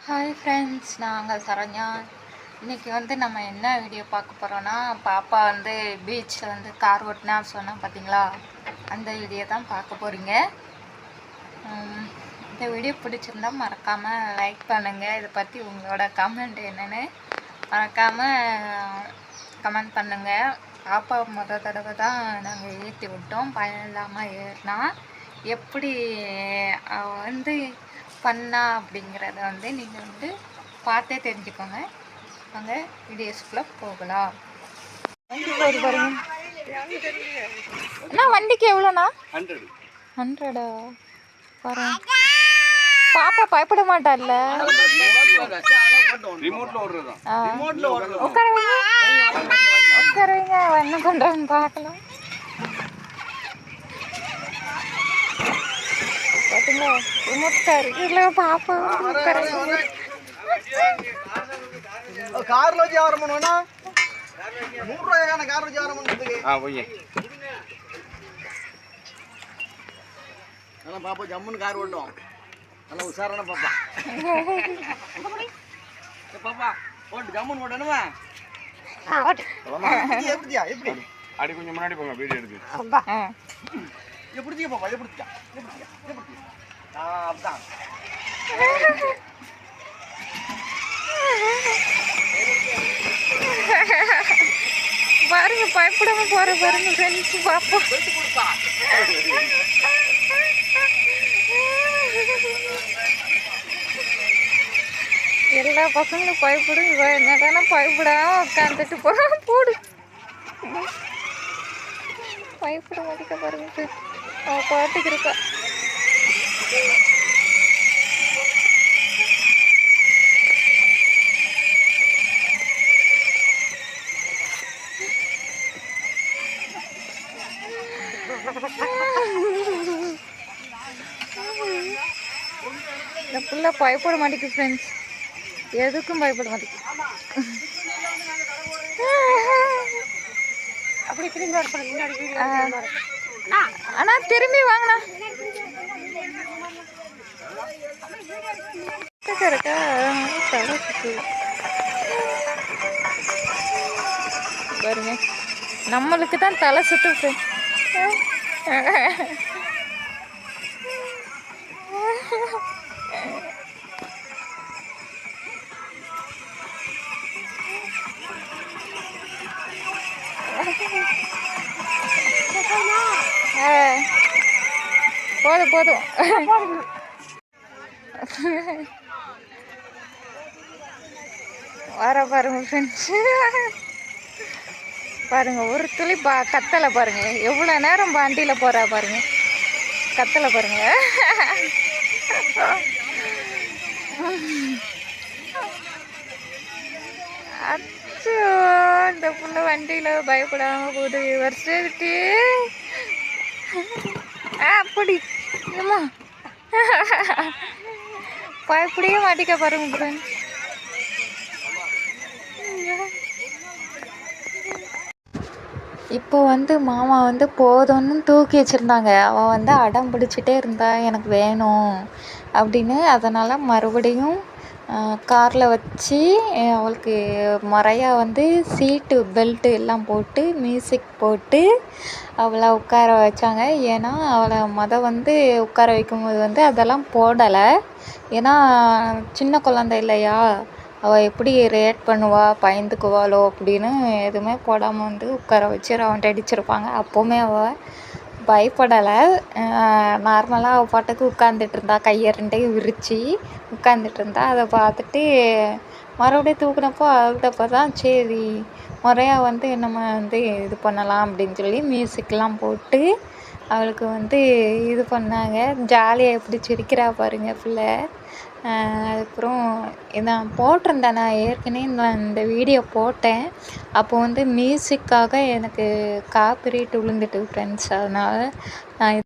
Hi friends, நாங்கள் சரண்யா. இன்றைக்கி நம்ம என்ன வீடியோ பார்க்க போகிறோன்னா, பாப்பா பீச்சில் கார் ஓட்டினா சொன்னால் பார்த்தீங்களா, அந்த வீடியோ தான் பார்க்க போகிறீங்க. இந்த வீடியோ பிடிச்சிருந்தா மறக்காமல் லைக் பண்ணுங்கள். இதை பற்றி உங்களோட கமெண்ட் என்னென்னு மறக்காமல் கமெண்ட் பண்ணுங்கள். பாப்பா தடவை தான் நாங்கள் ஏற்றி விட்டோம். பயம் இல்லாமல் ஏறினா எப்படி பண்ணா அப்படிங்கிறத நீங்கள் பார்த்தே தெரிஞ்சுக்கோங்க. வாங்க வீடியோஸ்குள்ளே போகலாம். வண்டி போகுது பாருங்க. அண்ணா வண்டிக்கு எவ்வளோண்ணா? 100 பாருங்க. பாப்பா பயப்பட மாட்டார்ல. உட்காருவீங்க என்ன பண்ணுறான்னு பார்க்கலாம். பார்த்தீங்களா, ரிமோட் கார் இல்லை பாப்பா కార్లో చేరమన్నా 100 రూపాయల కార్లో చేరమన్నది అలా పాప జమ్మున కారు ఓడడం అలా ఉసారణ పాప పాప ஓட்டு ஜம்முன் ஓடணுமா? எப்படியா எப்படி அடி கொஞ்சம் முன்னாடி போங்க, வீடியோ எடுக்கு. எப்படியா பாப்பா எப்படியா எப்படியா எப்படி அதான் பாருங்க, பயப்படாம போற பாருங்க ஃப்ரெண்ட்ஸ். பாப்பா எல்லா பசங்களும் பயப்படும். என்னதானே பயப்படாம உட்காந்துட்டு போடு. பயப்பட மாட்டேங்க பாருங்க, அவன் பாட்டுக்கு இருக்கா. இந்த புள்ள பயப்பட மாட்டேங்குது ஃப்ரெண்ட்ஸ், எதுக்கும் பயப்பட மாட்டேங்குது. அப்படி திரும்பி அண்ணா திரும்பி வாங்கண்ணா. இருக்கா பாருங்க, நம்மளுக்கு தான் தலை சுத்து ஃப்ரெண்ட்ஸ். போதும் போதும் வர பாருங்க ஃப்ரெண்ட்ஸ். பாருங்க ஒரு துளி கத்தலை பாருங்க, எவ்வளோ நேரம் வண்டியில் போகிறா பாருங்க, கத்தலை பாருங்க. அச்சோ, இந்த புள்ள வண்டியில் பயப்படாம போகுது. வருஷத்து அப்படி ஏமா பயப்படியே மாட்டிக்க பாருங்க ஃப்ரெண்ட்ஸ். இப்போ மாமா போதும்னு தூக்கி வச்சுருந்தாங்க. அவள் அடம் பிடிச்சிட்டே இருந்தா எனக்கு வேணும் அப்படின்னு. அதனால் மறுபடியும் காரில் வச்சு அவளுக்கு முறையாக சீட்டு பெல்ட்டு எல்லாம் போட்டு மியூசிக் போட்டு அவளை உட்கார வச்சாங்க. ஏன்னா அவளை உட்கார வைக்கும்போது அதெல்லாம் போடலை. ஏன்னா சின்ன குழந்தை இல்லையா, அவள் எப்படி ரியாக்ட் பண்ணுவா, பயந்துக்குவாளோ அப்படின்னு எதுவுமே போடாமல் உட்கார வச்சு ரவுண்ட் அடிச்சிருப்பாங்க. அப்போவுமே அவள் பயப்படலை. நார்மலாக அவள் பாட்டுக்கு உட்காந்துட்டு இருந்தா, கையை ரெண்டையும் விரித்து உட்காந்துட்டு இருந்தா. அதை பார்த்துட்டு மறுபடியும் தூக்குனப்போ அழுதப்போ தான் சரி முறையாக நம்ம இது பண்ணலாம் அப்படின்னு சொல்லி மியூசிக்லாம் போட்டு அவளுக்கு இது பண்ணாங்க. ஜாலியாக எப்படி சிரிக்கிறா பாருங்க பிள்ளை. அதுக்கப்புறம் நான் போட்டிருந்தேன், நான் ஏற்கனவே இந்த வீடியோ போட்டேன். அப்போ மியூசிக்காக எனக்கு காப்பிரைட் விழுந்துட்டு ஃப்ரெண்ட்ஸ். அதனால் நான்